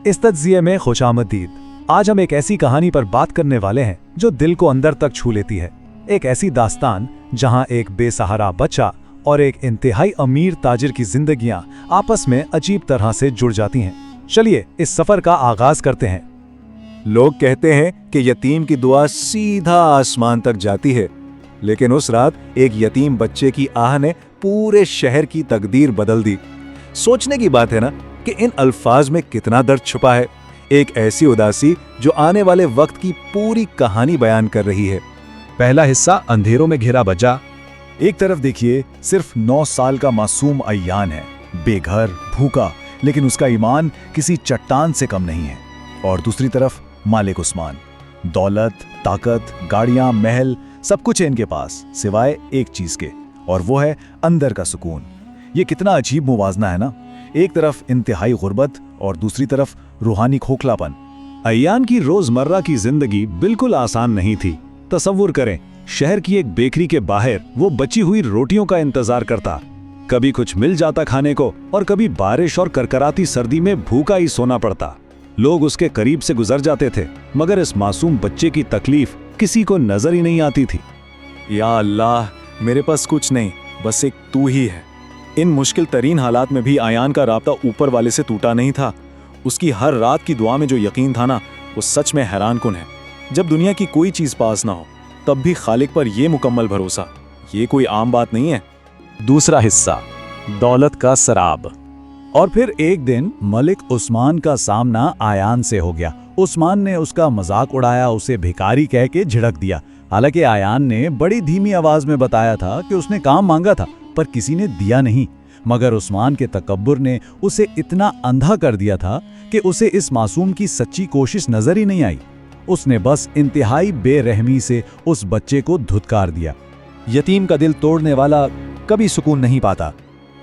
इस तज्ज़िये में खुशामदीद। आज हम एक ऐसी कहानी पर बात करने वाले हैं जो दिल को अंदर तक छू लेती है। एक ऐसी दास्तान जहां एक बेसहारा बच्चा और एक इंतहाई अमीर ताजिर की जिंदगियां आपस में अजीब तरह से जुड़ जाती हैं। चलिए इस सफर का आगाज करते हैं। लोग कहते हैं कि यतीम की दुआ सीधा आसमान तक जाती है, लेकिन उस रात एक यतीम बच्चे की आह ने पूरे शहर की तकदीर बदल दी। सोचने की बात है ना कि इन अल्फाज में कितना दर्द छुपा है। एक ऐसी उदासी जो आने वाले वक्त की पूरी कहानी बयान कर रही है। पहला हिस्सा अंधेरों में घिरा बच्चा। एक तरफ देखिए, सिर्फ 9 साल का मासूम अय्यान है, बेघर, भूखा, लेकिन उसका ईमान किसी चट्टान से कम नहीं है। और दूसरी तरफ मालिक उस्मान, दौलत, ताकत, गाड़ियां, महल, सब कुछ है इनके पास सिवाय एक चीज के, और वो है अंदर का सुकून। ये कितना अजीब मुवाजना है ना। एक तरफ इंतहाई गुर्बत और दूसरी तरफ रूहानी खोखलापन। अय्यान की रोजमर्रा की जिंदगी बिल्कुल आसान नहीं थी। तसव्वुर करें, शहर की एक बेकरी के बाहर वो बची हुई रोटियों का इंतजार करता। कभी कुछ मिल जाता खाने को और कभी बारिश और करकराती सर्दी में भूखा ही सोना पड़ता। लोग उसके करीब से गुजर जाते थे, मगर इस मासूम बच्चे की तकलीफ किसी को नजर ही नहीं आती थी। या अल्लाह, मेरे पास कुछ नहीं, बस एक तू ही है। इन मुश्किल तरीन हालात में भी अय्यान का राब्ता ऊपर वाले से टूटा नहीं था। उसकी हर रात की दुआ में जो यकीन था ना, वो सच में हैरानकुन है। जब दुनिया की कोई चीज पास ना हो, तब भी खालिक पर यह मुकम्मल भरोसा, ये कोई आम बात नहीं है। दूसरा हिस्सा, दौलत का सराब। और फिर एक दिन मलिक उस्मान का सामना अय्यान से हो गया। उस्मान ने उसका मजाक उड़ाया, उसे भिखारी कह के झिड़क दिया। हालांकि अय्यान ने बड़ी धीमी आवाज में बताया था कि उसने काम मांगा था, पर किसी ने दिया नहीं। मगर उस्मान के तकब्बुर ने उसे इतना अंधा कर दिया था कि उसे इस मासूम की सच्ची कोशिश नजर ही नहीं आई। उसने बस इंतहाई बेरहमी से उस बच्चे को धुतकार दिया। यतीम का दिल तोड़ने वाला कभी सुकून नहीं पाता।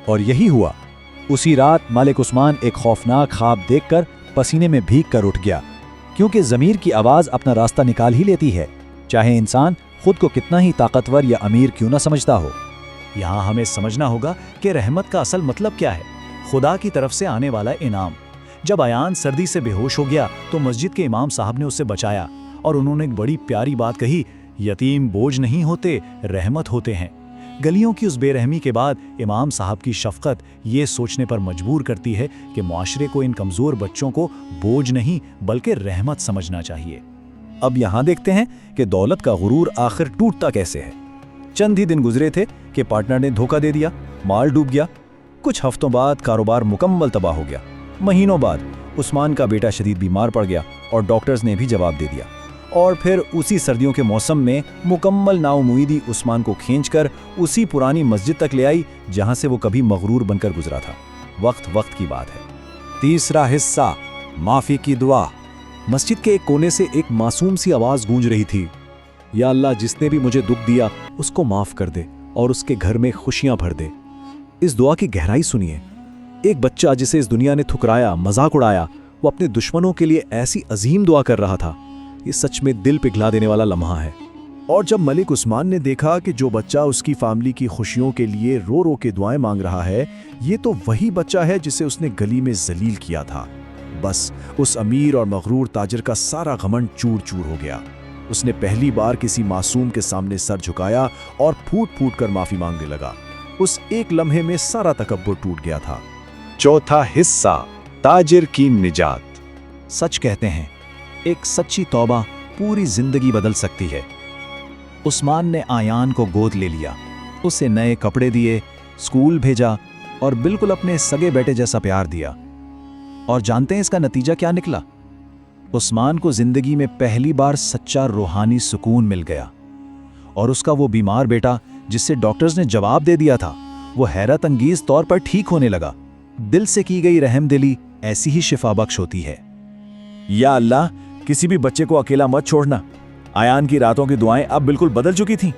और यही हुआ। उसी रात मालिक उस्मान एक खौफनाक ख्वाब देखकर पसीने में भीग कर उठ गया, क्योंकि ज़मीर की आवाज़ अपना रास्ता निकाल ही लेती है, चाहे इंसान खुद को कितना ही ताकतवर या अमीर क्यों ना समझता हो। यहाँ हमें समझना होगा कि रहमत का असल मतलब क्या है। खुदा की तरफ से आने वाला इनाम। जब अय्यान सर्दी से बेहोश हो गया तो मस्जिद के इमाम साहब ने उसे बचाया, और उन्होंने एक बड़ी प्यारी बात कही, यतीम बोझ नहीं होते, रहमत होते हैं। गलियों की उस बेरहमी के बाद इमाम साहब की शफकत ये सोचने पर मजबूर करती है कि मुआशरे को इन कमज़ोर बच्चों को बोझ नहीं बल्कि रहमत समझना चाहिए। अब यहाँ देखते हैं कि दौलत का गुरूर आखिर टूटता कैसे है। चंद ही दिन गुजरे थे कि पार्टनर ने धोखा दे दिया, माल डूब गया। कुछ हफ्तों बाद कारोबार मुकम्मल तबाह हो गया। महीनों बाद उस्मान का बेटा शदीद बीमार पड़ गया और डॉक्टर्स ने भी जवाब दे दिया। और फिर उसी सर्दियों के मौसम में मुकम्मल नाउमीदी उस्मान को खींचकर उसी पुरानी मस्जिद तक ले आई जहां से वो कभी मगरूर बनकर गुजरा था। वक्त की बात है। तीसरा हिस्सा, माफी की दुआ। मस्जिद के एक कोने से एक मासूम सी आवाज गूंज रही थी, या अल्लाह, जिसने भी मुझे दुख दिया उसको माफ कर दे और उसके घर में खुशियां भर दे। इस दुआ की गहराई सुनिए। एक बच्चा जिसे इस दुनिया ने ठुकराया, मजाक उड़ाया, वो अपने दुश्मनों के लिए ऐसी अजीम दुआ कर रहा था। ये सच में दिल पिघला देने वाला लम्हा है। और जब मलिक उस्मान ने देखा कि जो बच्चा उसकी फैमिली की खुशियों के लिए रो रो के दुआएं मांग रहा है, ये तो वही बच्चा है जिसे उसने गली में जलील किया था, बस उस अमीर और मगरूर ताजिर का सारा घमंड चूर चूर हो गया। उसने पहली बार किसी मासूम के सामने सर झुकाया और फूट फूट कर माफी मांगने लगा। उस एक लम्हे में सारा तकब्बुर टूट गया था। चौथा हिस्सा, ताजिर की निजात। सच कहते हैं, एक सच्ची तौबा पूरी जिंदगी बदल सकती है। उस्मान ने अय्यान को गोद ले लिया, उसे नए कपड़े दिए, स्कूल भेजा और बिल्कुल अपने सगे बेटे जैसा प्यार दिया। और जानते हैं इसका नतीजा क्या निकला? उस्मान को जिंदगी में पहली बार सच्चा रूहानी सुकून मिल गया। और उसका वो बीमार बेटा जिससे डॉक्टर्स ने जवाब दे दिया था, वो हैरत अंगेज तौर पर ठीक होने लगा। दिल से की गई रहमदिली ऐसी ही शिफा बख्श होती है। या अल्लाह, किसी भी बच्चे को अकेला मत छोड़ना। अय्यान की रातों की दुआएं अब बिल्कुल बदल चुकी थीं।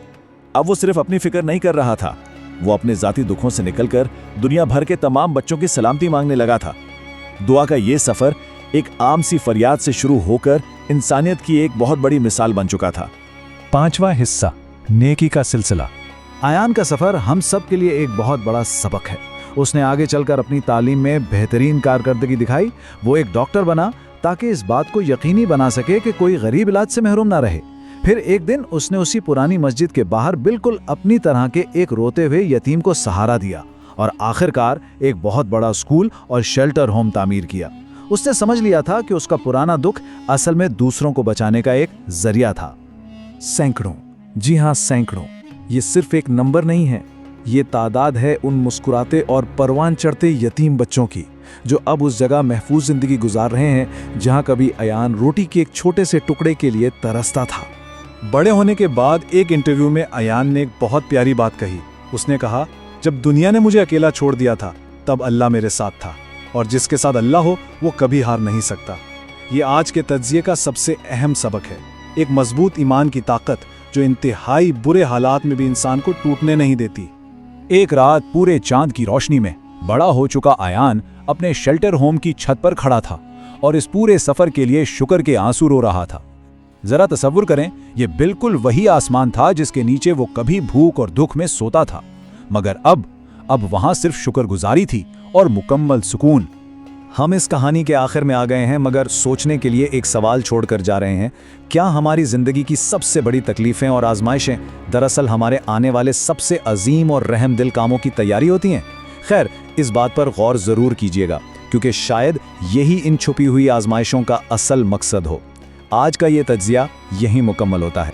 अब वो सिर्फ अपनी फिक्र नहीं कर रहा था, वो अपने जाती दुखों से निकलकर दुनिया भर के तमाम बच्चों की सलामती मांगने लगा था। दुआ का ये सफर एक आम सी फरियाद से शुरू होकर इंसानियत की एक बहुत बड़ी मिसाल बन चुका था। पांचवा हिस्सा, नेकी का सिलसिला। अय्यान का सफर हम सब के लिए एक बहुत बड़ा सबक है। उसने आगे चलकर अपनी तालीम में बेहतरीन कारकर्दगी दिखाई। वो एक डॉक्टर बना ताकि इस बात को यकीनी बना सके कि कोई गरीब इलाज से महरूम ना रहे। फिर एक दिन उसने उसी पुरानी मस्जिद के बाहर बिल्कुल अपनी तरह के एक रोते हुए यतीम को सहारा दिया और आखिरकार एक बहुत बड़ा स्कूल और शेल्टर होम तामीर किया। उसने समझ लिया था कि उसका पुराना दुख असल में दूसरों को बचाने का एक जरिया था। सैकड़ों, जी हाँ सैकड़ों, ये सिर्फ एक नंबर नहीं है, ये तादाद है उन मुस्कुराते और परवान चढ़ते यतीम बच्चों की जो अब उस जगह महफूज जिंदगी गुजार रहे हैं जहां कभी अयान रोटी के एक छोटे से टुकड़े के लिए तरसता था। बड़े होने के बाद एक इंटरव्यू में अयान ने एक बहुत प्यारी बात कही। उसने कहा, जब दुनिया ने मुझे अकेला छोड़ दिया था तब अल्लाह मेरे साथ था, और जिसके साथ अल्लाह हो वो कभी हार नहीं सकता। ये आज के तज्जिये का सबसे अहम सबक है, एक मजबूत ईमान की ताकत जो इंतहाई बुरे हालात में भी इंसान को टूटने नहीं देती। एक रात पूरे चांद की रोशनी में बड़ा हो चुका अयान अपने शेल्टर होम की छत पर खड़ा था और इस पूरे सफर के लिए शुक्र के आंसू रो रहा था। जरा तसव्वुर करें, ये बिल्कुल वही आसमान था जिसके नीचे वो कभी भूख और दुख में सोता था, मगर अब वहां सिर्फ शुक्रगुजारी थी और मुकम्मल सुकून। हम इस कहानी के आखिर में आ गए हैं, मगर सोचने के लिए एक सवाल छोड़कर जा रहे हैं। क्या हमारी जिंदगी की सबसे बड़ी तकलीफें और आजमाइशें दरअसल हमारे आने वाले सबसे अजीम और रहमदिल कामों की तैयारी होती हैं? खैर, इस बात पर गौर जरूर कीजिएगा, क्योंकि शायद यही इन छुपी हुई आजमाइशों का असल मकसद हो। आज का ये तज्जिया यहीं मुकम्मल होता है।